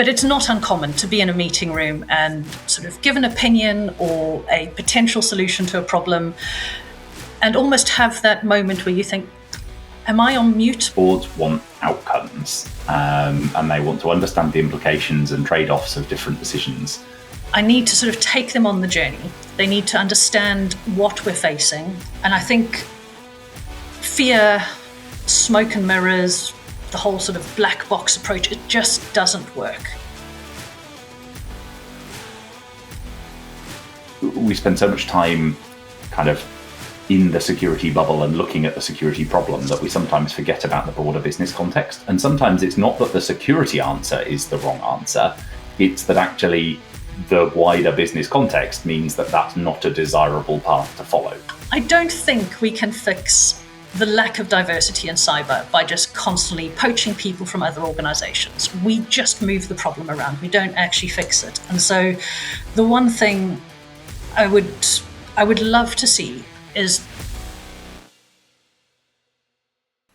But it's not uncommon to be in a meeting room and sort of give an opinion or a potential solution to a problem and almost have that moment where you think, am I on mute? Boards want outcomes, and they want to understand the implications and trade-offs of different decisions. I need to sort of take them on the journey. They need to understand what we're facing. And I think fear, smoke and mirrors, the whole sort of black box approach, it just doesn't work. We spend so much time kind of in the security bubble and looking at the security problem that we sometimes forget about the broader business context. And sometimes it's not that the security answer is the wrong answer, it's that actually the wider business context means that that's not a desirable path to follow. I don't think we can fix the lack of diversity in cyber by just constantly poaching people from other organizations. We just move the problem around. We don't actually fix it. And so the one thing I would love to see is...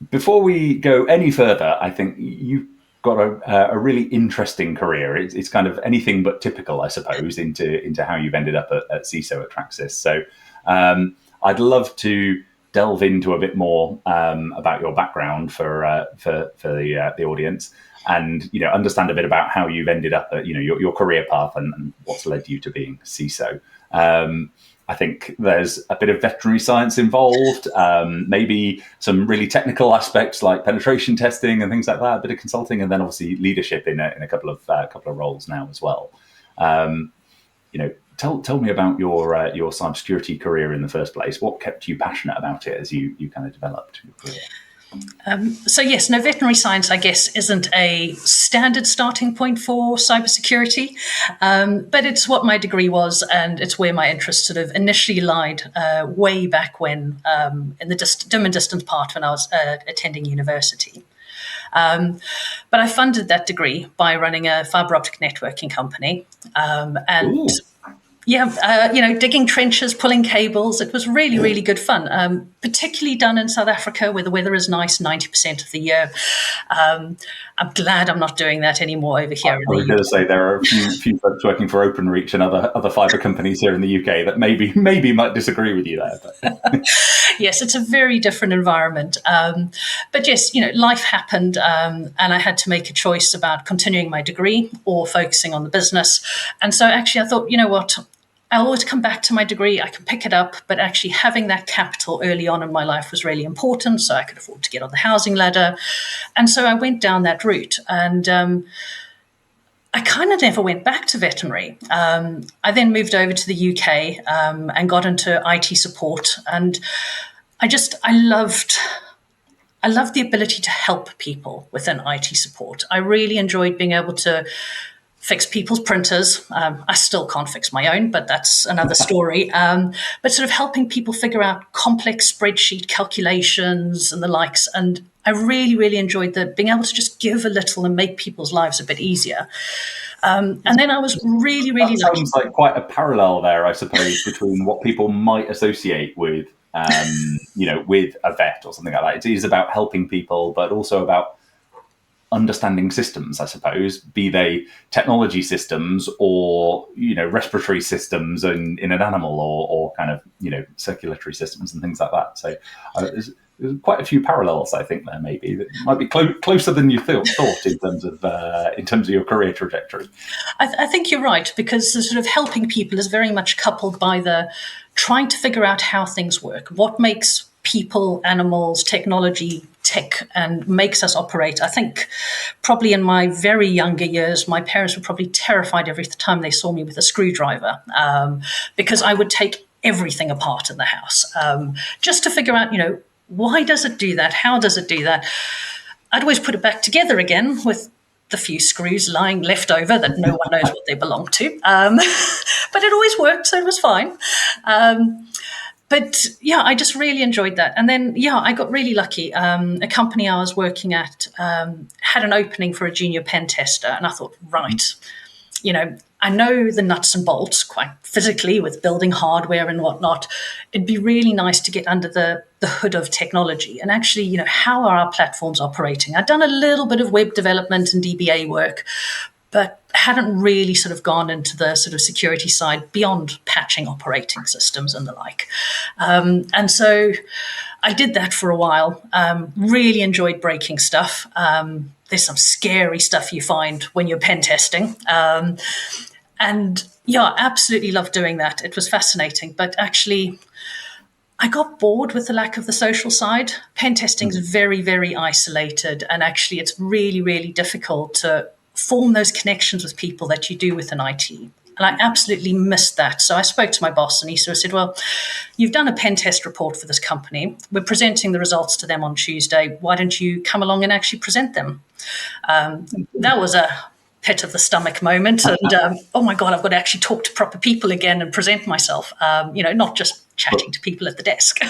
Before we go any further, I think you've got a really interesting career. It's kind of anything but typical, I suppose, into how you've ended up at CISO at Tracsis. So I'd love to delve into a bit more about your background for the audience, and understand a bit about how you've ended up at your career path and what's led you to being CISO. I think there's a bit of veterinary science involved, maybe some really technical aspects like penetration testing and things like that, a bit of consulting, and then obviously leadership in a couple of roles now as well. Tell me about your cybersecurity career in the first place. What kept you passionate about it as you kind of developed your career? So yes, no, veterinary science, I guess, isn't a standard starting point for cybersecurity, but it's what my degree was, and it's where my interest sort of initially lied way back when, in the dim and distant part when I was attending university. But I funded that degree by running a fiber optic networking company, and Ooh. Digging trenches, pulling cables. It was really, really good fun, particularly done in South Africa where the weather is nice 90% of the year. I'm glad I'm not doing that anymore over here. I was going to say there are a few folks working for OpenReach and other fiber companies here in the UK that maybe might disagree with you there. But. Yes, it's a very different environment. But yes, life happened, and I had to make a choice about continuing my degree or focusing on the business. And so actually I thought, you know what? I'll always come back to my degree. I can pick it up, but actually having that capital early on in my life was really important, so I could afford to get on the housing ladder. And so I went down that route, and I kind of never went back to veterinary. I then moved over to the UK and got into IT support, and I loved the ability to help people within IT support. I really enjoyed being able to fix people's printers. I still can't fix my own, but that's another story. But sort of helping people figure out complex spreadsheet calculations and the likes. And I really, really enjoyed being able to just give a little and make people's lives a bit easier. And then I was really, really lucky. Sounds like quite a parallel there, I suppose, between what people might associate with, with a vet or something like that. It is about helping people, but also about understanding systems, I suppose, be they technology systems or respiratory systems in an animal, or kind of circulatory systems and things like that. So there's quite a few parallels, I think, there. Maybe that might be closer than you thought in terms of your career trajectory. I think you're right, because the sort of helping people is very much coupled by the trying to figure out how things work, what makes people, animals, technology tick and makes us operate. I think probably in my very younger years, my parents were probably terrified every time they saw me with a screwdriver, because I would take everything apart in the house, just to figure out, why does it do that? How does it do that? I'd always put it back together again with the few screws lying left over that no one knows what they belong to. But it always worked, so it was fine. But yeah, I just really enjoyed that. And then, I got really lucky. A company I was working at had an opening for a junior pen tester. And I thought, right, I know the nuts and bolts quite physically with building hardware and whatnot. It'd be really nice to get under the hood of technology and actually, how are our platforms operating? I'd done a little bit of web development and DBA work, but hadn't really sort of gone into the sort of security side beyond patching operating systems and the like. And so I did that for a while, really enjoyed breaking stuff. There's some scary stuff you find when you're pen testing. And yeah, absolutely loved doing that. It was fascinating. But actually, I got bored with the lack of the social side. Pen testing is very, very isolated. And actually, it's really, really difficult to form those connections with people that you do within IT. And I absolutely missed that. So I spoke to my boss and he sort of said, well, you've done a pen test report for this company. We're presenting the results to them on Tuesday. Why don't you come along and actually present them? That was a pit of the stomach moment. And oh my God, I've got to actually talk to proper people again and present myself, not just chatting to people at the desk.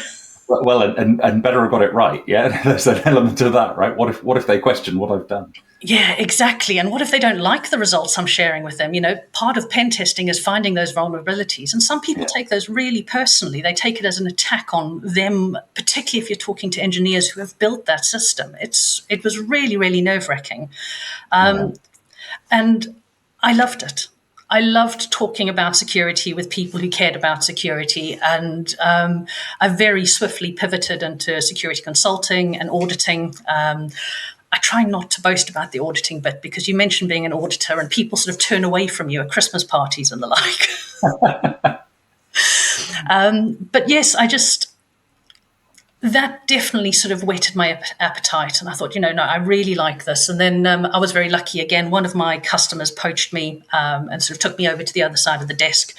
Well, and better have got it right. Yeah, there's an element of that, right? What if they question what I've done? Yeah, exactly. And what if they don't like the results I'm sharing with them? Part of pen testing is finding those vulnerabilities. And some people take those really personally. They take it as an attack on them, particularly if you're talking to engineers who have built that system. It was really, really nerve-wracking. And I loved it. I loved talking about security with people who cared about security. And I very swiftly pivoted into security consulting and auditing. I try not to boast about the auditing bit because you mentioned being an auditor and people sort of turn away from you at Christmas parties and the like. But yes, that definitely sort of whetted my appetite. And I thought, no, I really like this. And then I was very lucky again. One of my customers poached me and sort of took me over to the other side of the desk.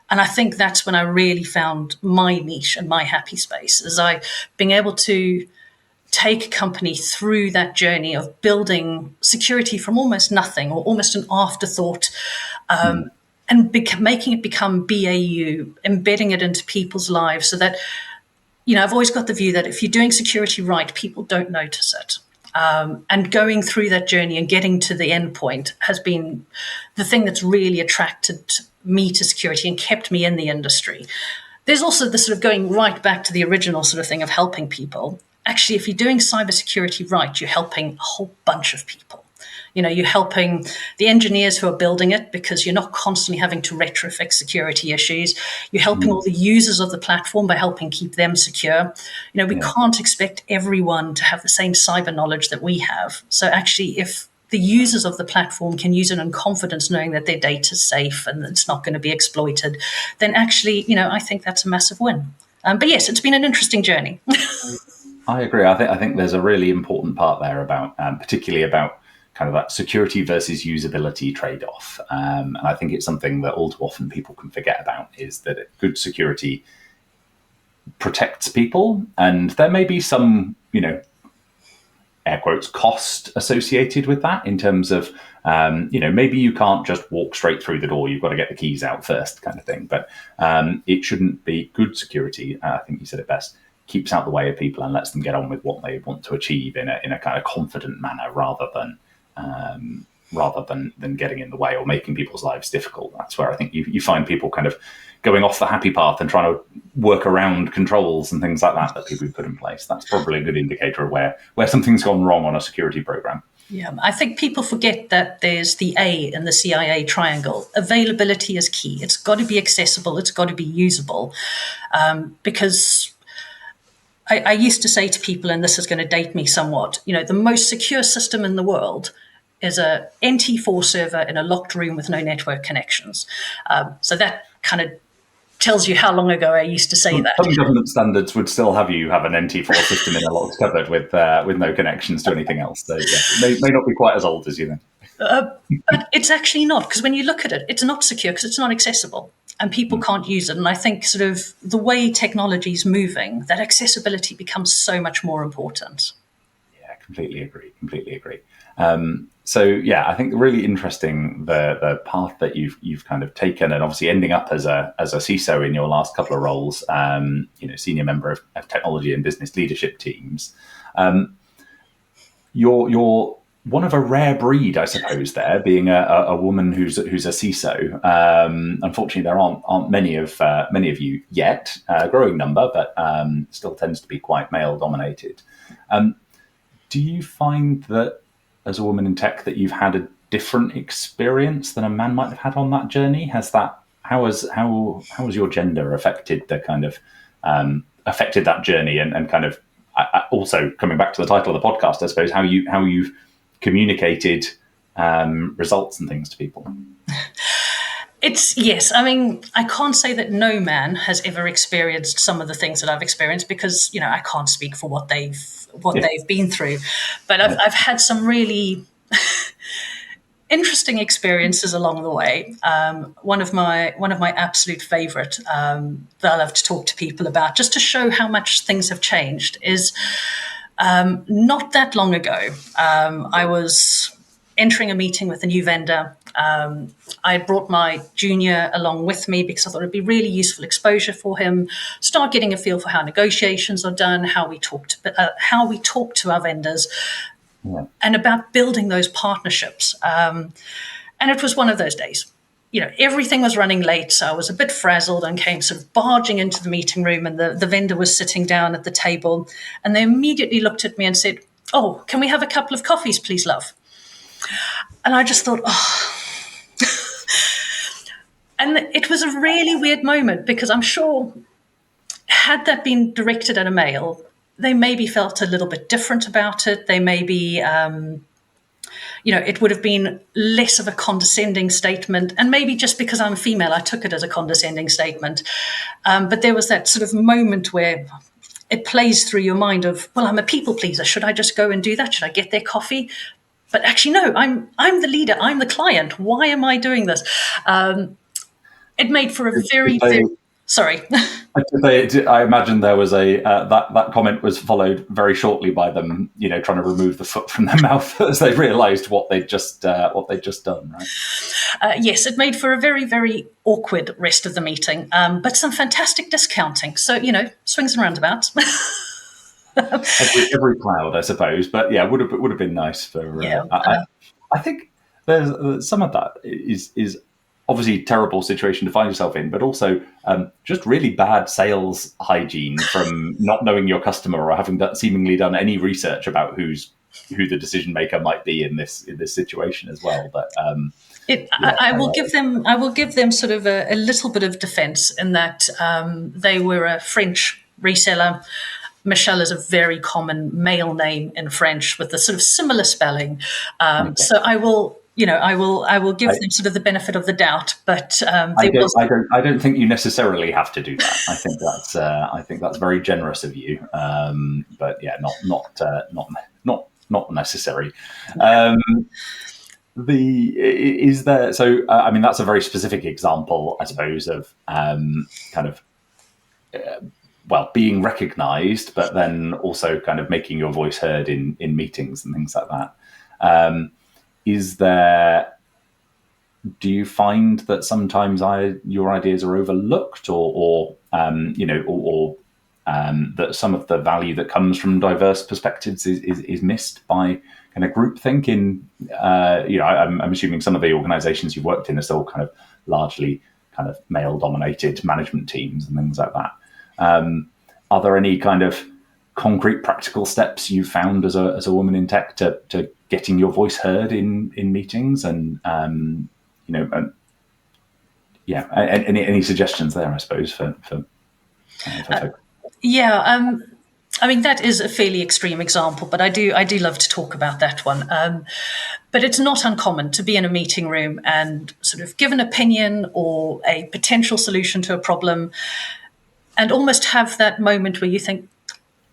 And I think that's when I really found my niche and my happy space, is being able to take a company through that journey of building security from almost nothing or almost an afterthought, and making it become BAU, embedding it into people's lives so that, I've always got the view that if you're doing security right, people don't notice it. And going through that journey and getting to the end point has been the thing that's really attracted me to security and kept me in the industry. There's also the sort of going right back to the original sort of thing of helping people. Actually, if you're doing cybersecurity right, you're helping a whole bunch of people. You're helping the engineers who are building it because you're not constantly having to retrofix security issues. You're helping all the users of the platform by helping keep them secure. We can't expect everyone to have the same cyber knowledge that we have. So actually, if the users of the platform can use it in confidence, knowing that their data is safe and it's not going to be exploited, then actually, I think that's a massive win. But yes, it's been an interesting journey. I agree. I think there's a really important part there about, particularly about kind of that security versus usability trade-off. And I think it's something that all too often people can forget about, is that good security protects people. And there may be some, air quotes, cost associated with that in terms of, maybe you can't just walk straight through the door. You've got to get the keys out first kind of thing. But it shouldn't be good security. I think you said it best. Keeps out the way of people and lets them get on with what they want to achieve in a kind of confident manner, rather than getting in the way or making people's lives difficult. That's where I think you find people kind of going off the happy path and trying to work around controls and things like that people put in place. That's probably a good indicator of where something's gone wrong on a security program. Yeah, I think people forget that there's the A in the CIA triangle. Availability is key. It's got to be accessible. It's got to be usable, because I used to say to people, and this is going to date me somewhat, the most secure system in the world is a NT4 server in a locked room with no network connections. So that kind of tells you how long ago I used to say that. Some government standards would still have you have an NT4 system in a locked cupboard with no connections to anything else. So yeah, it may not be quite as old as you think. But it's actually not, because when you look at it, it's not secure because it's not accessible. And people can't use it. And I think sort of the way technology is moving, that accessibility becomes so much more important. Yeah, completely agree. So yeah, I think really interesting the path that you've kind of taken, and obviously ending up as a CISO in your last couple of roles, senior member of technology and business leadership teams. You're one of a rare breed, I suppose, there, being a woman who's a CISO. Unfortunately, there aren't many of you yet, a growing number, but still tends to be quite male dominated. Do you find that as a woman in tech that you've had a different experience than a man might have had on that journey? How has your gender affected the kind of affected that journey, and kind of also coming back to the title of the podcast, I suppose, how you've communicated results and things to people? Yes. I mean, I can't say that no man has ever experienced some of the things that I've experienced, because I can't speak for what they've been through. But I've had some really interesting experiences along the way. One of my absolute favourite that I love to talk to people about, just to show how much things have changed, is not that long ago. I was entering a meeting with a new vendor. I had brought my junior along with me because I thought it'd be really useful exposure for him, start getting a feel for how negotiations are done, how we talk to our vendors, and about building those partnerships. And it was one of those days. Everything was running late, so I was a bit frazzled and came sort of barging into the meeting room, and the vendor was sitting down at the table, and they immediately looked at me and said, "Oh, can we have a couple of coffees, please, love?" And I just thought, oh. And it was a really weird moment, because I'm sure, had that been directed at a male, they maybe felt a little bit different about it. They maybe, it would have been less of a condescending statement. And maybe just because I'm female, I took it as a condescending statement. But there was that sort of moment where it plays through your mind of, well, I'm a people pleaser. Should I just go and do that? Should I get their coffee? But actually, no, I'm the leader. I'm the client. Why am I doing this? It made for a very sorry. I imagine there was that comment was followed very shortly by them, trying to remove the foot from their mouth as they realised what they'd just done. Right? Yes, it made for a very, very awkward rest of the meeting, but some fantastic discounting. So swings and roundabouts. every cloud, I suppose, but yeah, would have been nice for. I think there's some of that is obviously a terrible situation to find yourself in, but also just really bad sales hygiene from not knowing your customer or having seemingly done any research about who the decision maker might be in this situation as well. But I will give them sort of a little bit of defence in that they were a French reseller. Michelle is a very common male name in French with a sort of similar spelling. So I will give them sort of the benefit of the doubt, but I don't think you necessarily have to do that. I think that's very generous of you. But yeah, not necessary. Is there? So I mean, that's a very specific example, I suppose, of kind of. Being recognised, but then also kind of making your voice heard in meetings and things like that. Do you find that sometimes your ideas are overlooked, or that some of the value that comes from diverse perspectives is missed by kind of groupthink? I'm assuming some of the organisations you've worked in are still kind of largely kind of male-dominated management teams and things like that. Are there any kind of concrete practical steps you found as a woman in tech to getting your voice heard in meetings, and any suggestions there, I suppose, for folks? I mean, that is a fairly extreme example, but I do love to talk about that one. But it's not uncommon to be in a meeting room and sort of give an opinion or a potential solution to a problem, and almost have that moment where you think,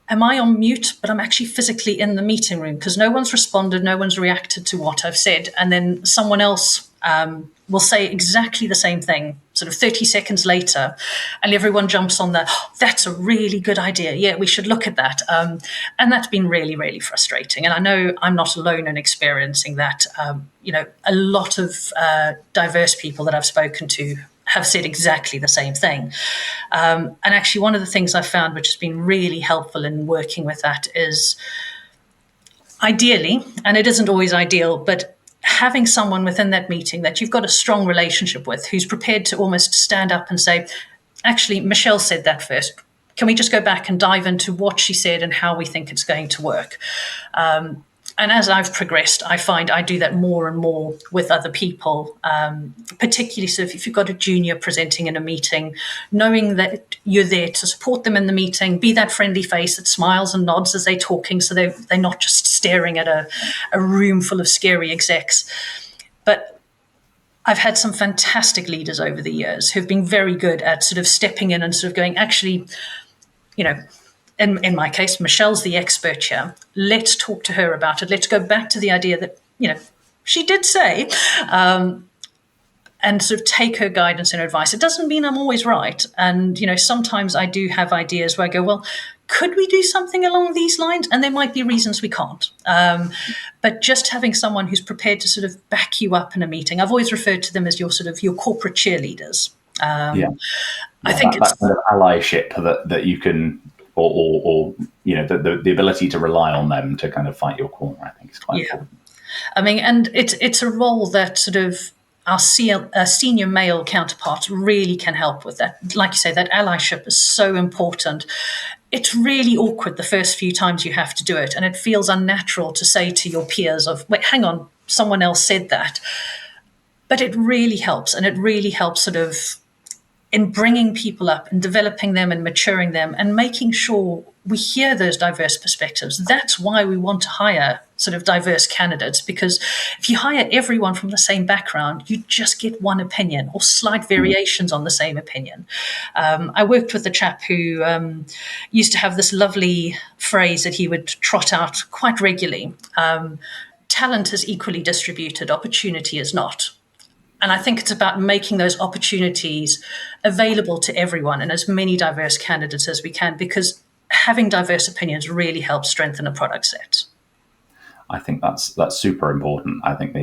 am I on mute? But I'm actually physically in the meeting room because no one's responded, no one's reacted to what I've said. And then someone else will say exactly the same thing sort of 30 seconds later, and everyone jumps on that's a really good idea. Yeah, we should look at that. And that's been really, really frustrating. And I know I'm not alone in experiencing that. A lot of diverse people that I've spoken to have said exactly the same thing. And actually, one of the things I've found which has been really helpful in working with that is ideally, and it isn't always ideal, but having someone within that meeting that you've got a strong relationship with who's prepared to almost stand up and say, actually, Michelle said that first. Can we just go back and dive into what she said and how we think it's going to work? And as I've progressed, I find I do that more and more with other people, particularly so if you've got a junior presenting in a meeting, knowing that you're there to support them in the meeting, be that friendly face that smiles and nods as they're talking, so they're not just staring at a room full of scary execs. But I've had some fantastic leaders over the years who've been very good at sort of stepping in and sort of going, actually, in my case, Michelle's the expert here. Let's talk to her about it. Let's go back to the idea that, she did say, and sort of take her guidance and advice. It doesn't mean I'm always right. And, sometimes I do have ideas where I go, well, could we do something along these lines? And there might be reasons we can't. But just having someone who's prepared to sort of back you up in a meeting, I've always referred to them as your corporate cheerleaders. I think that kind of allyship that you can, or the ability to rely on them to kind of fight your corner, I think is quite important. I mean, and it's a role that sort of our senior male counterparts really can help with that. Like you say, that allyship is so important. It's really awkward the first few times you have to do it, and it feels unnatural to say to your peers wait, hang on, someone else said that. But it really helps, and it really helps sort of in bringing people up and developing them and maturing them and making sure we hear those diverse perspectives. That's why we want to hire sort of diverse candidates, because if you hire everyone from the same background, you just get one opinion or slight variations on the same opinion. I worked with a chap who used to have this lovely phrase that he would trot out quite regularly. Talent is equally distributed, opportunity is not. And I think it's about making those opportunities available to everyone and as many diverse candidates as we can, because having diverse opinions really helps strengthen a product set. I think that's super important. I think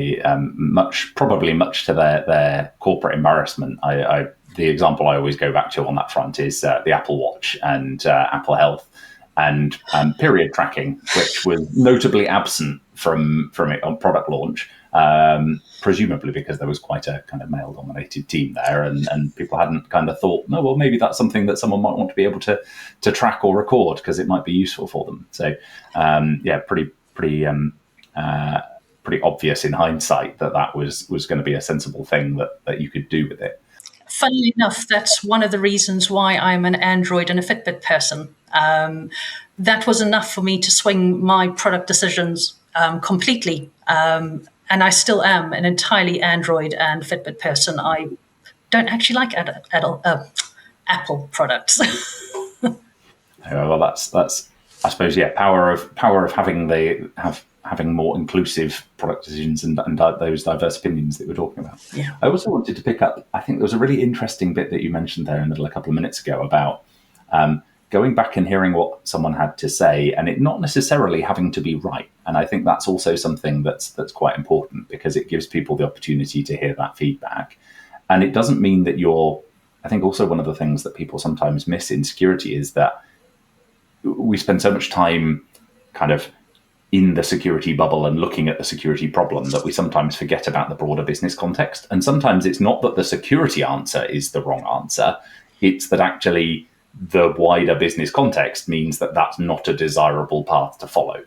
probably much to their corporate embarrassment. The example I always go back to on that front is the Apple Watch and Apple Health and period tracking, which was notably absent from it on product launch. Presumably because there was quite a kind of male-dominated team there, and people hadn't kind of thought, no, well, maybe that's something that someone might want to be able to track or record because it might be useful for them. So, pretty obvious in hindsight that was going to be a sensible thing that you could do with it. Funnily enough, that's one of the reasons why I'm an Android and a Fitbit person. That was enough for me to swing my product decisions completely. And I still am an entirely Android and Fitbit person. I don't actually like Apple products. Well, that's I suppose, power of having more inclusive product decisions and those diverse opinions that we're talking about. Yeah. I also wanted to pick up, I think there was a really interesting bit that you mentioned there a couple of minutes ago about going back and hearing what someone had to say and it not necessarily having to be right. And I think that's also something that's quite important because it gives people the opportunity to hear that feedback. And it doesn't mean that I think also one of the things that people sometimes miss in security is that we spend so much time kind of in the security bubble and looking at the security problem that we sometimes forget about the broader business context. And sometimes it's not that the security answer is the wrong answer. It's that actually the wider business context means that that's not a desirable path to follow.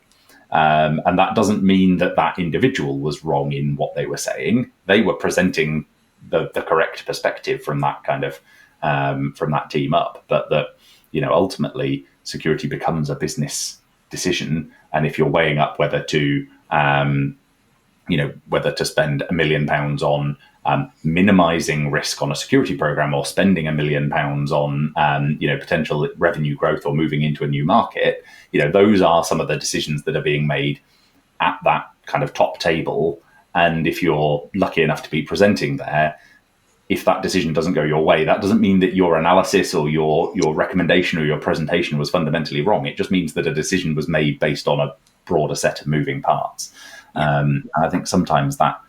And that doesn't mean that individual was wrong in what they were saying. They were presenting the correct perspective from that kind of, from that team up. But that, ultimately security becomes a business decision. And if you're weighing up whether to spend £1 million on minimizing risk on a security program or spending £1 million on potential revenue growth or moving into a new market, those are some of the decisions that are being made at that kind of top table. And if you're lucky enough to be presenting there, if that decision doesn't go your way, that doesn't mean that your analysis or your recommendation or your presentation was fundamentally wrong. It just means that a decision was made based on a broader set of moving parts. And I think sometimes that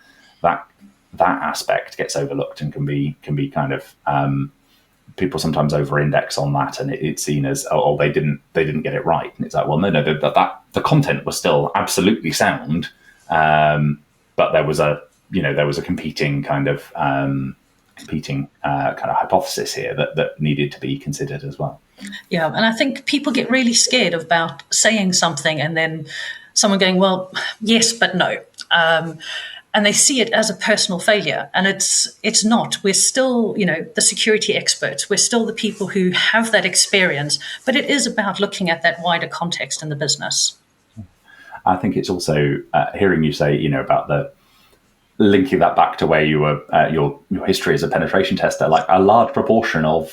aspect gets overlooked and can be kind of people sometimes over-index on that, and it's seen as they didn't get it right. And it's like, well, no, that the content was still absolutely sound, but there was a competing kind of hypothesis here that needed to be considered as well. Yeah, and I think people get really scared about saying something and then someone going, well, yes, but no. And they see it as a personal failure, and it's not. We're still, the security experts. We're still the people who have that experience, but it is about looking at that wider context in the business. I think it's also hearing you say, about the linking that back to where you were, your history as a penetration tester. Like, a large proportion of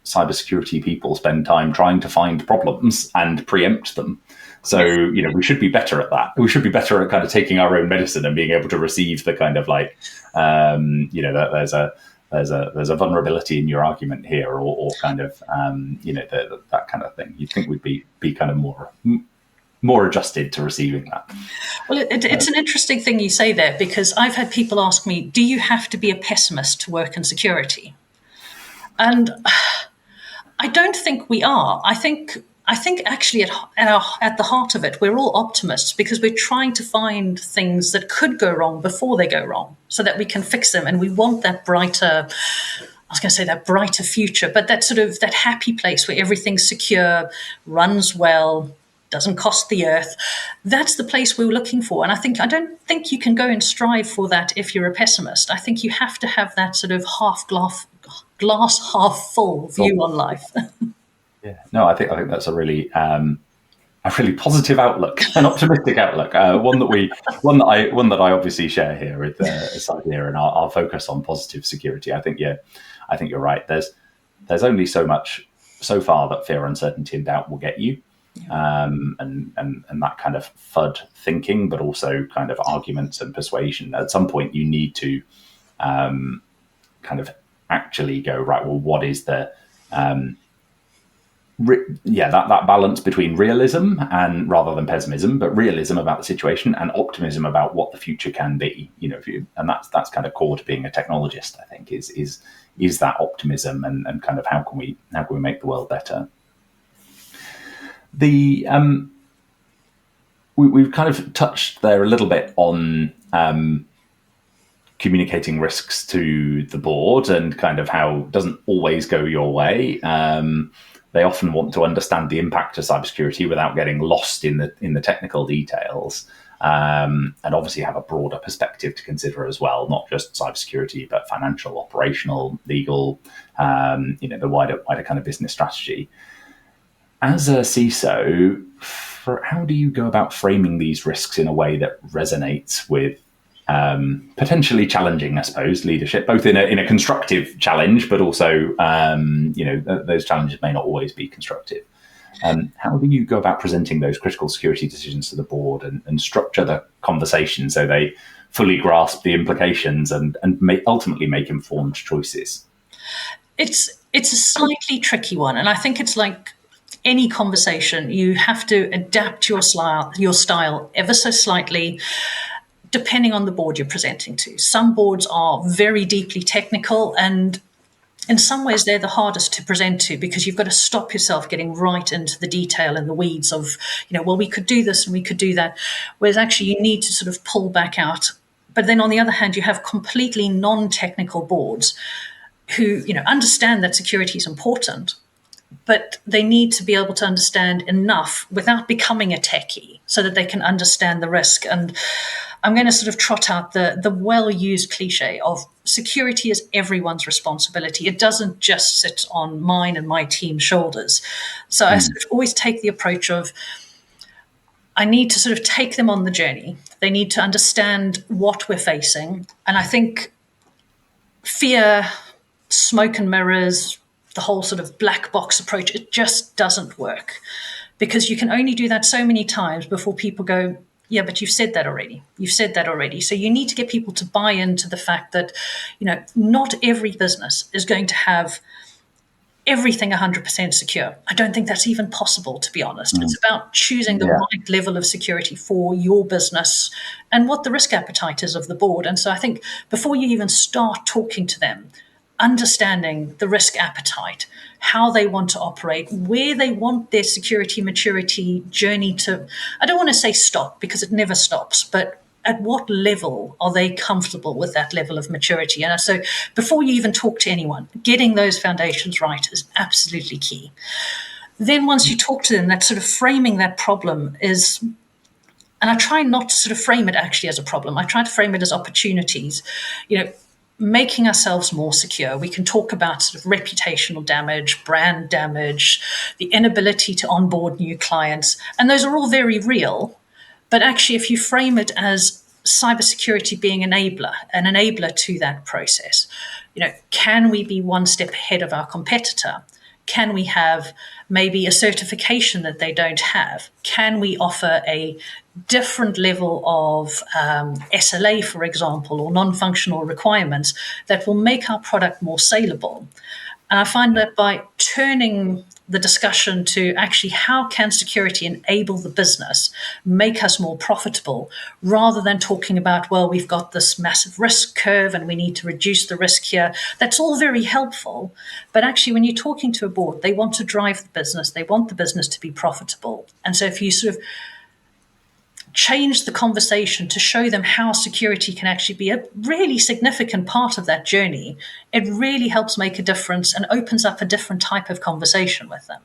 cybersecurity people spend time trying to find problems and preempt them. So, we should be better at that. We should be better at kind of taking our own medicine and being able to receive the kind of like, that there's a vulnerability in your argument here, or kind of, that kind of thing. You'd think we'd be kind of more adjusted to receiving that. Well, it's an interesting thing you say there, because I've had people ask me, do you have to be a pessimist to work in security? And I don't think we are. I think actually at the heart of it, we're all optimists, because we're trying to find things that could go wrong before they go wrong so that we can fix them. And we want that brighter future, but that sort of that happy place where everything's secure, runs well, doesn't cost the earth. That's the place we were looking for. And I don't think you can go and strive for that if you're a pessimist. I think you have to have that sort of glass half full view on life. Yeah, no, I think that's a really positive outlook, an optimistic outlook, one that I obviously share here with Cydea, and I'll focus on positive security. I think you're right. There's only so far that fear, uncertainty, and doubt will get you, and that kind of FUD thinking, but also kind of arguments and persuasion. At some point, you need to kind of actually go, right, well, what is the that balance between realism and rather than pessimism, but realism about the situation and optimism about what the future can be. And that's kind of core to being a technologist. I think is that optimism and kind of how can we make the world better. We've kind of touched there a little bit on communicating risks to the board and kind of how it doesn't always go your way. They often want to understand the impact of cybersecurity without getting lost in the technical details, and obviously have a broader perspective to consider as well, not just cybersecurity, but financial, operational, legal, the wider kind of business strategy. As a CISO, how do you go about framing these risks in a way that resonates with potentially challenging, I suppose, leadership, both in a constructive challenge, but also, those challenges may not always be constructive. How do you go about presenting those critical security decisions to the board and structure the conversation so they fully grasp the implications and ultimately make informed choices? It's a slightly tricky one, and I think it's like any conversation. You have to adapt your style ever so slightly, depending on the board you're presenting to. Some boards are very deeply technical, and in some ways they're the hardest to present to, because you've got to stop yourself getting right into the detail and the weeds of, well, we could do this and we could do that. Whereas actually you need to sort of pull back out. But then on the other hand, you have completely non-technical boards who, understand that security is important, but they need to be able to understand enough without becoming a techie so that they can understand the risk. And I'm going to sort of trot out the well-used cliche of security is everyone's responsibility. It doesn't just sit on mine and my team's shoulders. So I sort of always take the approach of, I need to sort of take them on the journey. They need to understand what we're facing. And I think fear, smoke and mirrors, the whole sort of black box approach, it just doesn't work, because you can only do that so many times before people go, yeah, but you've said that already. So you need to get people to buy into the fact that, not every business is going to have everything 100% secure. I don't think that's even possible, to be honest. It's about choosing the right level of security for your business and what the risk appetite is of the board. And so I think before you even start talking to them, understanding the risk appetite, how they want to operate, where they want their security maturity journey to, I don't want to say stop, because it never stops, but at what level are they comfortable with that level of maturity? And so before you even talk to anyone, getting those foundations right is absolutely key. Then once you talk to them, that sort of framing that problem is And I try not to sort of frame it actually as a problem. I try to frame it as opportunities, making ourselves more secure. We can talk about sort of reputational damage, brand damage, the inability to onboard new clients. And those are all very real. But actually, if you frame it as cybersecurity being an enabler to that process, can we be one step ahead of our competitor? Can we have maybe a certification that they don't have? Can we offer a different level of SLA, for example, or non-functional requirements that will make our product more saleable? And I find that by turning the discussion to actually how can security enable the business, make us more profitable, rather than talking about, well, we've got this massive risk curve and we need to reduce the risk here. That's all very helpful. But actually, when you're talking to a board, they want to drive the business. They want the business to be profitable. And so if you sort of change the conversation to show them how security can actually be a really significant part of that journey, it really helps make a difference and opens up a different type of conversation with them.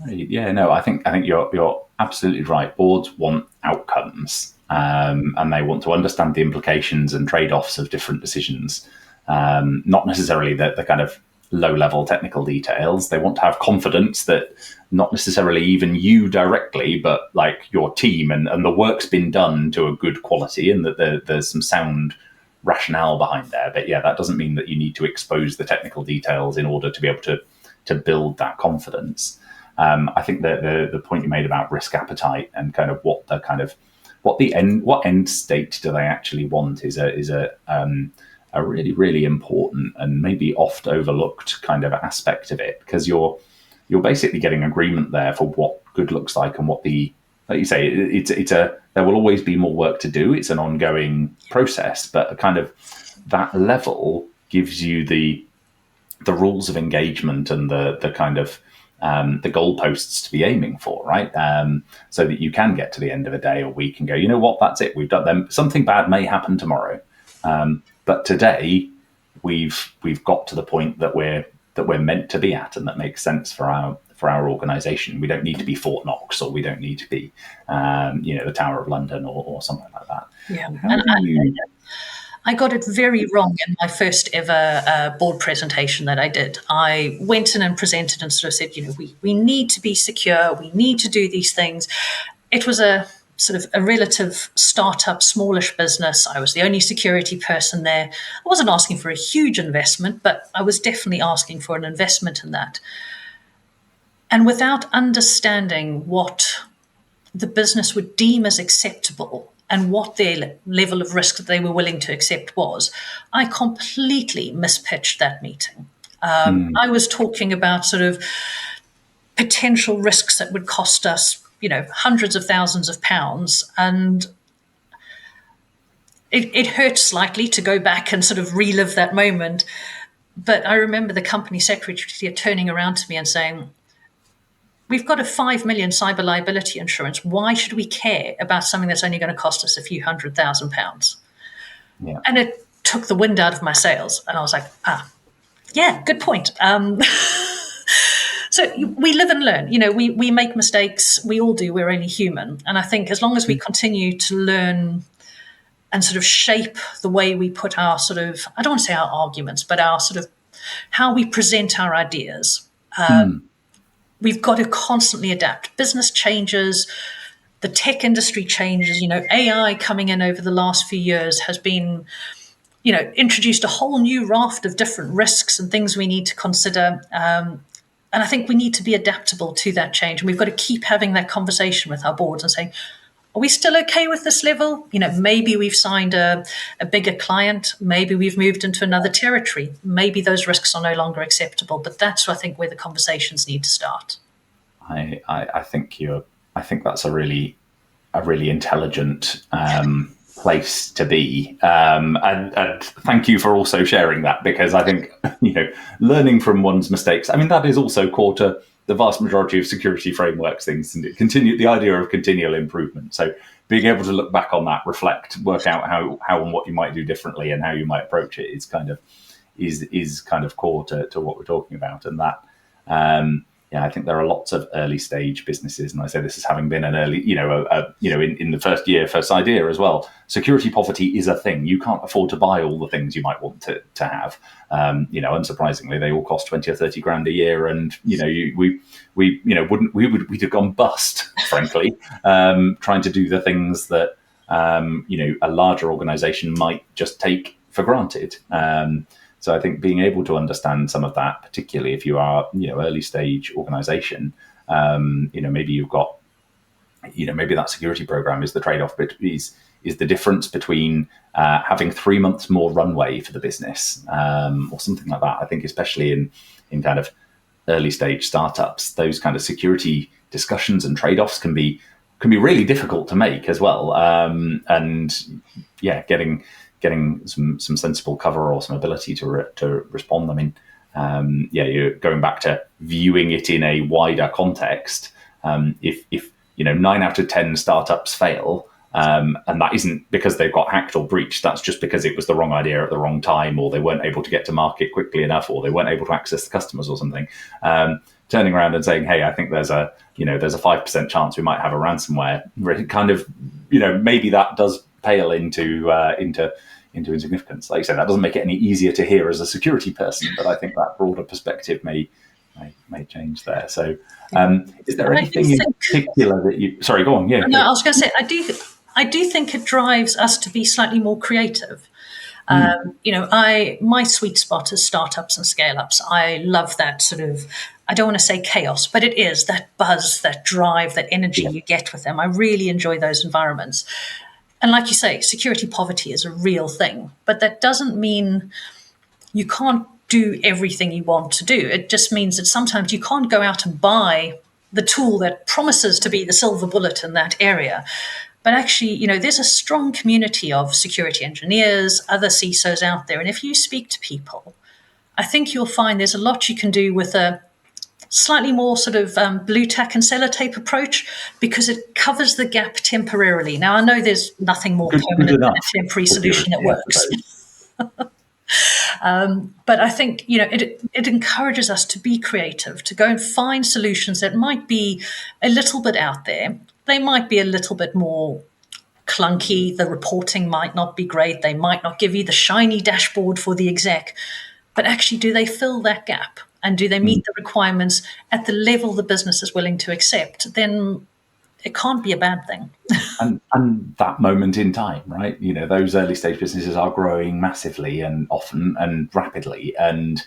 Yeah, no, I think you're absolutely right. Boards want outcomes, and they want to understand the implications and trade-offs of different decisions, not necessarily the kind of low-level technical details. They want to have confidence that not necessarily even you directly, but like your team and the work's been done to a good quality, and that there's some sound rationale behind there. But yeah, that doesn't mean that you need to expose the technical details in order to be able to build that confidence. I think that the point you made about risk appetite and kind of what end state do they actually want is a really, really important and maybe oft overlooked kind of aspect of it, because you're basically getting agreement there for what good looks like and what like you say, there will always be more work to do. It's an ongoing process, but kind of that level gives you the rules of engagement and the kind of the goalposts to be aiming for, right? So that you can get to the end of a day or week and go, you know what, that's it. We've done them. Something bad may happen tomorrow. But today we've got to the point that we're meant to be at, and that makes sense for our organization. We don't need to be Fort Knox, or we don't need to be the Tower of London or something like that. Yeah. And I got it very wrong in my first ever board presentation that I did. I went in and presented and sort of said, we need to be secure. We need to do these things. It was a sort of a relative startup, smallish business. I was the only security person there. I wasn't asking for a huge investment, but I was definitely asking for an investment in that. And without understanding what the business would deem as acceptable and what their level of risk that they were willing to accept was, I completely mispitched that meeting. I was talking about sort of potential risks that would cost us hundreds of thousands of pounds. And it hurt slightly to go back and sort of relive that moment. But I remember the company secretary turning around to me and saying, we've got a 5 million cyber liability insurance. Why should we care about something that's only going to cost us a few £100,000? Yeah. And it took the wind out of my sails. And I was like, yeah, good point. So we live and learn. We make mistakes. We all do. We're only human. And I think as long as we continue to learn and sort of shape the way we put our sort of, I don't want to say our arguments, but our sort of how we present our ideas, we've got to constantly adapt. Business changes. The tech industry changes. AI coming in over the last few years has been, introduced a whole new raft of different risks and things we need to consider. And I think we need to be adaptable to that change. And we've got to keep having that conversation with our boards and saying, are we still okay with this level? Maybe we've signed a bigger client. Maybe we've moved into another territory. Maybe those risks are no longer acceptable. But that's, I think, where the conversations need to start. I think that's a really intelligent place to be, and thank you for also sharing that, because I think learning from one's mistakes, that is also core to the vast majority of security frameworks things, and the idea of continual improvement. So being able to look back on that, reflect, work out how and what you might do differently and how you might approach it is kind of core to what we're talking about. And that I think there are lots of early stage businesses, and I say this as having been an early, in the first year for Cydea as well. Security poverty is a thing. You can't afford to buy all the things you might want to have. Unsurprisingly, they all cost 20 or 30 grand a year, and we'd have gone bust, frankly, trying to do the things that a larger organisation might just take for granted. So I think being able to understand some of that, particularly if you are, early stage organisation, maybe you've got, maybe that security program is the trade-off, but is the difference between having 3 months more runway for the business or something like that. I think especially in kind of early stage startups, those kind of security discussions and trade-offs can be really difficult to make as well. Getting some sensible cover or some ability to respond. I mean, you're going back to viewing it in a wider context. If 9 out of 10 startups fail, and that isn't because they've got hacked or breached, that's just because it was the wrong idea at the wrong time, or they weren't able to get to market quickly enough, or they weren't able to access the customers or something. Turning around and saying, hey, I think there's a 5% chance we might have a ransomware, kind of, maybe that does pale into insignificance. Like you said, that doesn't make it any easier to hear as a security person, but I think that broader perspective may change there. So is there anything in particular that you... Sorry, go on. Yeah. No, I was going to say, I do think it drives us to be slightly more creative. My sweet spot is startups and scale-ups. I love that sort of, I don't want to say chaos, but it is that buzz, that drive, that energy you get with them. I really enjoy those environments. And like you say, security poverty is a real thing, but that doesn't mean you can't do everything you want to do. It just means that sometimes you can't go out and buy the tool that promises to be the silver bullet in that area. But actually, there's a strong community of security engineers, other CISOs out there. And if you speak to people, I think you'll find there's a lot you can do with a slightly more sort of blue tack and sellotape approach, because it covers the gap temporarily. Now, I know there's nothing more permanent than a temporary solution that works. But I think, it encourages us to be creative, to go and find solutions that might be a little bit out there. They might be a little bit more clunky. The reporting might not be great. They might not give you the shiny dashboard for the exec. But actually, do they fill that gap? And do they meet the requirements at the level the business is willing to accept? Then it can't be a bad thing. and that moment in time, right? Those early stage businesses are growing massively and often and rapidly. And,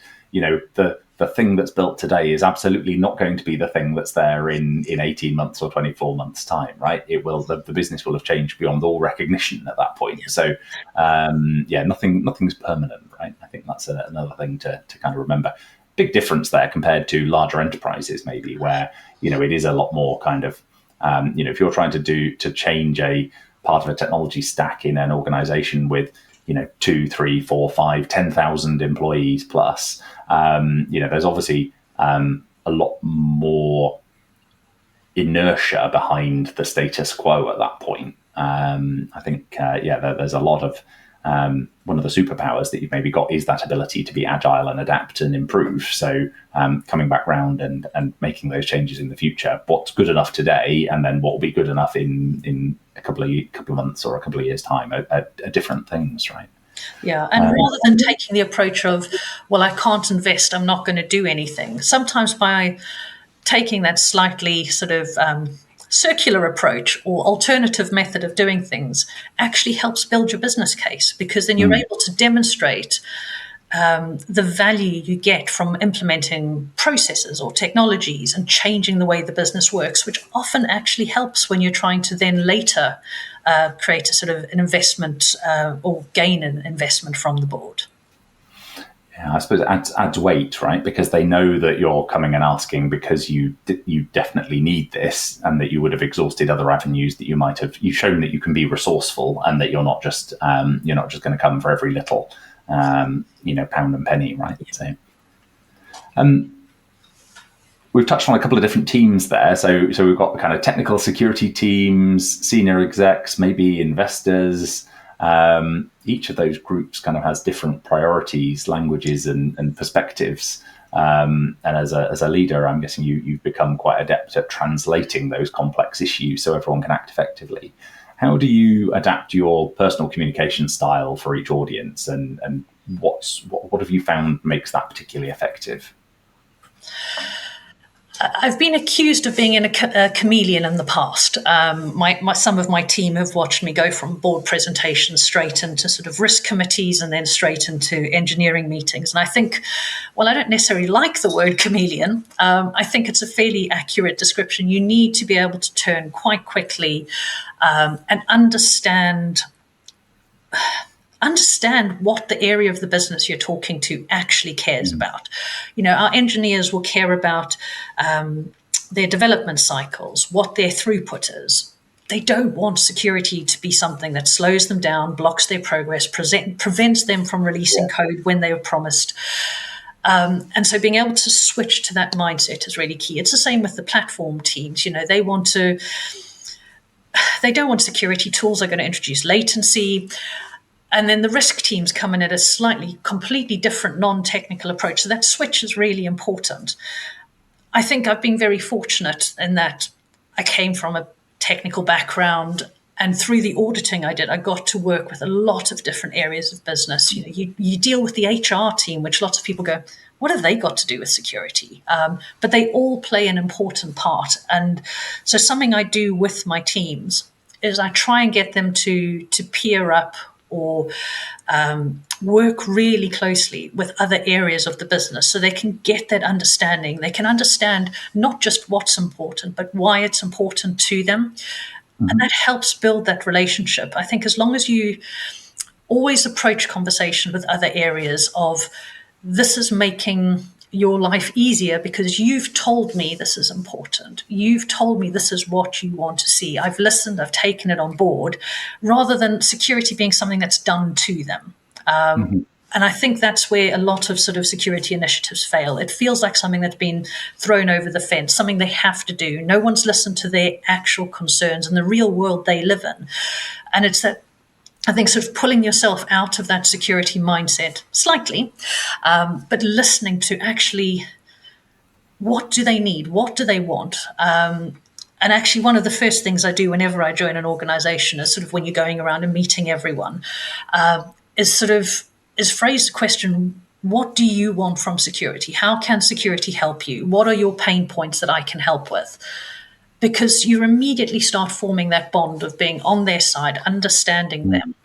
the thing that's built today is absolutely not going to be the thing that's there in 18 months or 24 months time, right? The business will have changed beyond all recognition at that point. So, nothing's permanent, right? I think that's another thing to kind of remember. Big difference there compared to larger enterprises, maybe, where, it is a lot more kind of, if you're trying to change a part of a technology stack in an organization with, 2, 3, 4, 5, 10,000 employees plus, there's obviously a lot more inertia behind the status quo at that point. I think, there's a lot of, one of the superpowers that you've maybe got is that ability to be agile and adapt and improve. So coming back round and making those changes in the future, what's good enough today, and then what will be good enough in a couple of months or a couple of years' time are different things, right? Yeah, and rather than taking the approach of, well, I can't invest, I'm not going to do anything, sometimes by taking that slightly sort of circular approach or alternative method of doing things actually helps build your business case, because then you're able to demonstrate the value you get from implementing processes or technologies and changing the way the business works, which often actually helps when you're trying to then later create a sort of an investment or gain an investment from the board. Yeah, I suppose it adds weight, right? Because they know that you're coming and asking because you definitely need this, and that you would have exhausted other avenues, that you've shown that you can be resourceful, and that you're not just going to come for every little pound and penny, right? So, we've touched on a couple of different teams there. So we've got the kind of technical security teams, senior execs, maybe investors. Each of those groups kind of has different priorities, languages, and perspectives. And as a leader, I'm guessing you've become quite adept at translating those complex issues so everyone can act effectively. How do you adapt your personal communication style for each audience, and what have you found makes that particularly effective? I've been accused of being a chameleon in the past. Some of my team have watched me go from board presentations straight into sort of risk committees and then straight into engineering meetings. And I think, well, I don't necessarily like the word chameleon. I think it's a fairly accurate description. You need to be able to turn quite quickly and understand what the area of the business you're talking to actually cares about. Our engineers will care about their development cycles, what their throughput is. They don't want security to be something that slows them down, blocks their progress, prevents them from releasing code when they were promised. And so being able to switch to that mindset is really key. It's the same with the platform teams. They don't want security tools that are going to introduce latency. And then the risk teams come in at a completely different non-technical approach. So that switch is really important. I think I've been very fortunate in that I came from a technical background, and through the auditing I did, I got to work with a lot of different areas of business. You deal with the HR team, which lots of people go, what have they got to do with security? But they all play an important part. And so something I do with my teams is I try and get them to peer up or work really closely with other areas of the business so they can get that understanding. They can understand not just what's important, but why it's important to them. Mm-hmm. And that helps build that relationship. I think as long as you always approach conversation with other areas of this is making your life easier because you've told me this is important. You've told me this is what you want to see. I've listened, I've taken it on board, rather than security being something that's done to them. And I think that's where a lot of sort of security initiatives fail. It feels like something that's been thrown over the fence, something they have to do. No one's listened to their actual concerns and the real world they live in. And it's that, I think, sort of pulling yourself out of that security mindset slightly, but listening to actually what do they need? What do they want? And actually, one of the first things I do whenever I join an organization is sort of when you're going around and meeting everyone, is phrase the question, what do you want from security? How can security help you? What are your pain points that I can help with? Because you immediately start forming that bond of being on their side, understanding them.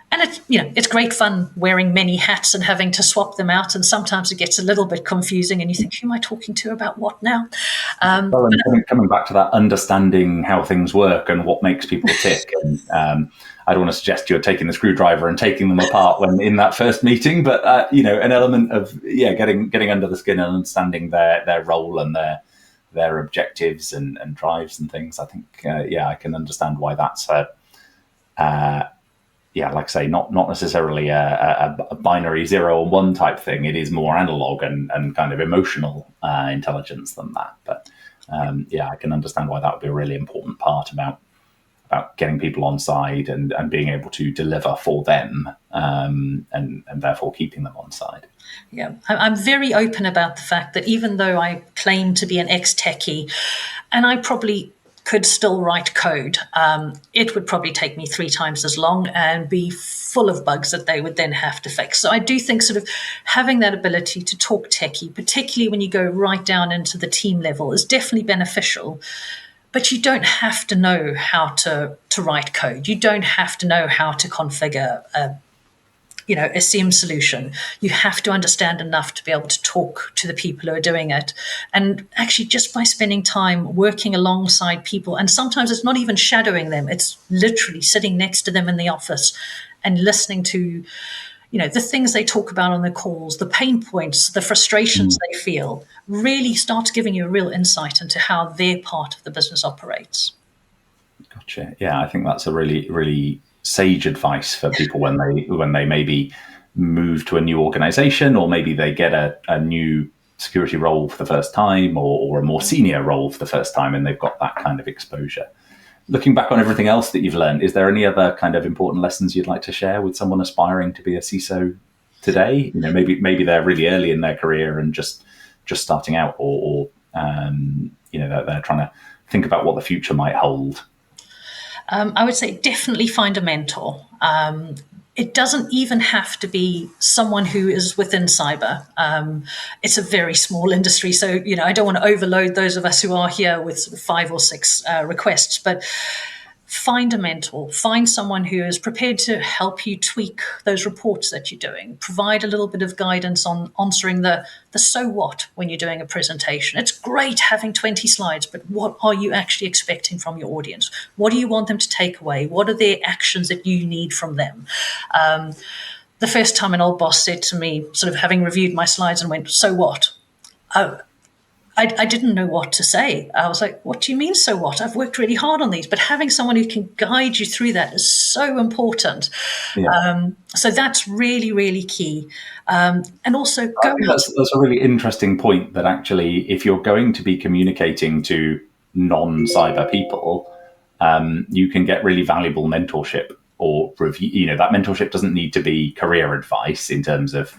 And it's great fun wearing many hats and having to swap them out. And sometimes it gets a little bit confusing and you think, who am I talking to about what now? And coming back to that, understanding how things work and what makes people tick. And I don't want to suggest you're taking the screwdriver and taking them apart when in that first meeting, but an element of getting under the skin and understanding their role and their objectives and drives and things. I think I can understand why that's like I say, not necessarily a binary 0 and 1 type thing. It is more analog and kind of emotional intelligence than that. But I can understand why that would be a really important part about getting people on side and being able to deliver for them and therefore keeping them on side. Yeah, I'm very open about the fact that even though I claim to be an ex-techie and I probably could still write code, it would probably take me 3 times as long and be full of bugs that they would then have to fix. So I do think sort of having that ability to talk techie, particularly when you go right down into the team level, is definitely beneficial. But you don't have to know how to write code. You don't have to know how to configure a SIEM solution. You have to understand enough to be able to talk to the people who are doing it. And actually, just by spending time working alongside people, and sometimes it's not even shadowing them, it's literally sitting next to them in the office and listening to, the things they talk about on their calls, the pain points, the frustrations they feel, really starts giving you a real insight into how their part of the business operates. Gotcha. Yeah, I think that's a really, really sage advice for people when they maybe move to a new organization, or maybe they get a new security role for the first time, or a more senior role for the first time, and they've got that kind of exposure. Looking back on everything else that you've learned, is there any other kind of important lessons you'd like to share with someone aspiring to be a CISO today? Maybe they're really early in their career and just starting out, or they're trying to think about what the future might hold. I would say definitely find a mentor. It doesn't even have to be someone who is within cyber. It's a very small industry, so I don't want to overload those of us who are here with sort of 5 or 6 requests, but find a mentor, find someone who is prepared to help you tweak those reports that you're doing, provide a little bit of guidance on answering the so what when you're doing a presentation. It's great having 20 slides, but what are you actually expecting from your audience? What do you want them to take away? What are their actions that you need from them? The first time an old boss said to me, sort of having reviewed my slides and went, so what? I didn't know what to say. I was like, what do you mean, so what? I've worked really hard on these. But having someone who can guide you through that is so important. Yeah. So that's really, really key. And also I think that's a really interesting point, that actually, if you're going to be communicating to non-cyber people, you can get really valuable mentorship or review. That mentorship doesn't need to be career advice in terms of,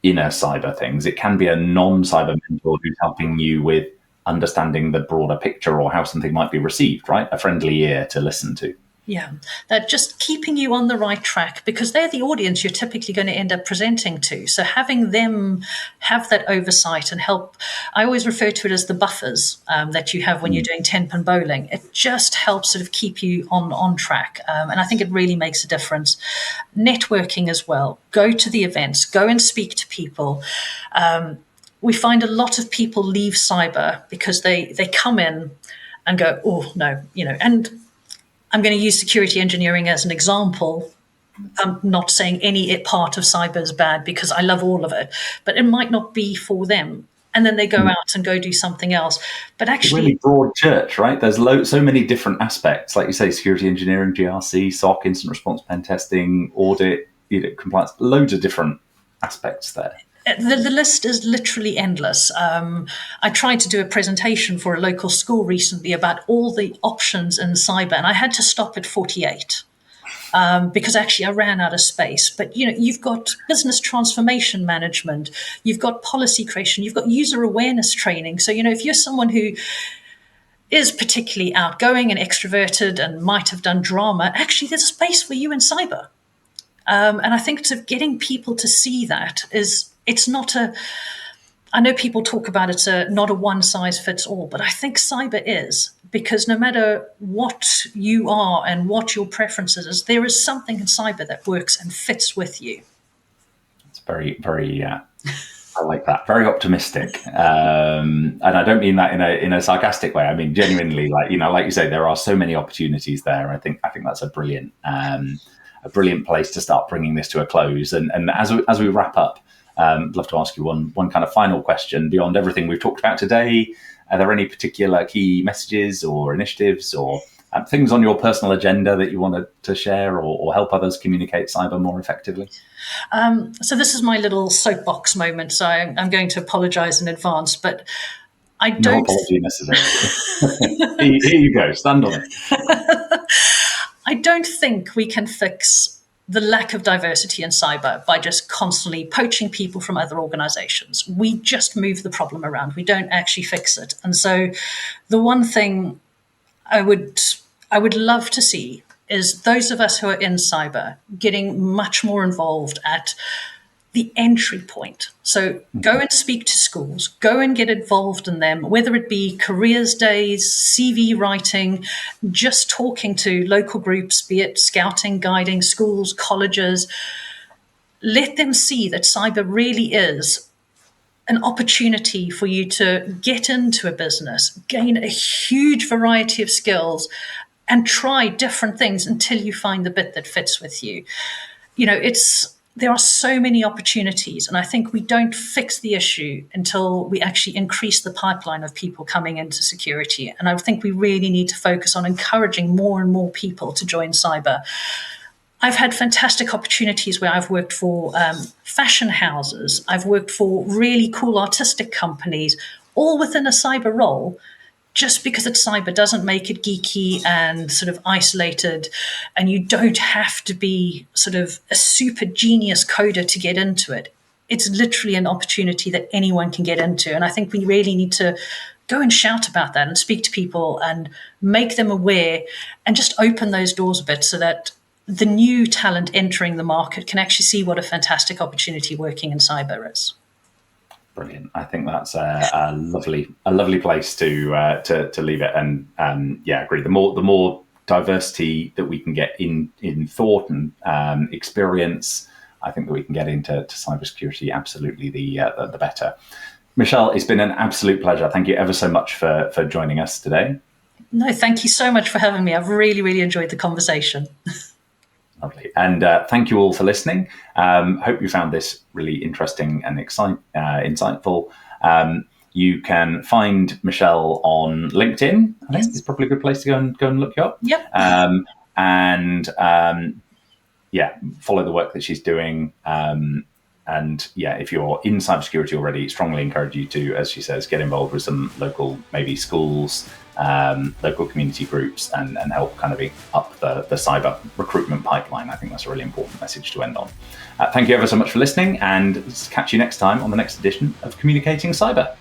inner cyber things. It can be a non-cyber mentor who's helping you with understanding the broader picture or how something might be received, right? A friendly ear to listen to. Yeah, that just keeping you on the right track, because they're the audience you're typically going to end up presenting to. So having them have that oversight and help, I always refer to it as the buffers that you have when you're doing 10-pin bowling. It just helps sort of keep you on track. And I think it really makes a difference. Networking as well. Go to the events, go and speak to people. We find a lot of people leave cyber because they come in and go, oh, no, and I'm going to use security engineering as an example. I'm not saying any part of cyber is bad, because I love all of it, but it might not be for them. And then they go out and go do something else. But actually, it's a really broad church, right? There's so many different aspects, like you say, security engineering, GRC, SOC, incident response, pen testing, audit, compliance, loads of different aspects there. The list is literally endless. I tried to do a presentation for a local school recently about all the options in cyber, and I had to stop at 48 because actually I ran out of space. But you've got business transformation management, you've got policy creation, you've got user awareness training. So if you're someone who is particularly outgoing and extroverted and might have done drama, actually there's space for you in cyber. And I think sort of getting people to see that it's not I know people talk about it's not a one size fits all, but I think cyber is, because no matter what you are and what your preferences is, there is something in cyber that works and fits with you. It's very, very, I like that. Very optimistic. And I don't mean that in a sarcastic way. I mean, genuinely, like you say, there are so many opportunities there. I think that's a brilliant place to start bringing this to a close. And as we wrap up, I'd love to ask you one kind of final question. Beyond everything we've talked about today, are there any particular key messages or initiatives or things on your personal agenda that you wanted to share or help others communicate cyber more effectively? So this is my little soapbox moment, so I'm going to apologize in advance, but I don't... No apology necessary. Here you go, stand on it. I don't think we can fix the lack of diversity in cyber by just constantly poaching people from other organizations. We just move the problem around. We don't actually fix it. And so the one thing I would love to see is those of us who are in cyber getting much more involved at the entry point. So go and speak to schools, go and get involved in them, whether it be careers days, CV writing, just talking to local groups, be it scouting, guiding, schools, colleges. Let them see that cyber really is an opportunity for you to get into a business, gain a huge variety of skills, and try different things until you find the bit that fits with you. There are so many opportunities, and I think we don't fix the issue until we actually increase the pipeline of people coming into security. And I think we really need to focus on encouraging more and more people to join cyber. I've had fantastic opportunities where I've worked for fashion houses. I've worked for really cool artistic companies, all within a cyber role, just because it's cyber doesn't make it geeky and sort of isolated, and you don't have to be sort of a super genius coder to get into it. It's literally an opportunity that anyone can get into. And I think we really need to go and shout about that and speak to people and make them aware and just open those doors a bit so that the new talent entering the market can actually see what a fantastic opportunity working in cyber is. Brilliant. I think that's a lovely place to leave it. And yeah, I agree. The more diversity that we can get in thought and experience, I think that we can get into cybersecurity. Absolutely, the better. Michelle, it's been an absolute pleasure. Thank you ever so much for joining us today. No, thank you so much for having me. I've really enjoyed the conversation. Lovely. And thank you all for listening. Hope you found this really interesting and insightful. You can find Michelle on LinkedIn. I think it's probably a good place to go and look you up. Yep. Yeah, follow the work that she's doing. And yeah, if you're in cybersecurity already, strongly encourage you to, as she says, get involved with some local, maybe schools, local community groups, and help kind of up the cyber recruitment pipeline. I think that's a really important message to end on. Thank you ever so much for listening, and catch you next time on the next edition of Communicating Cyber.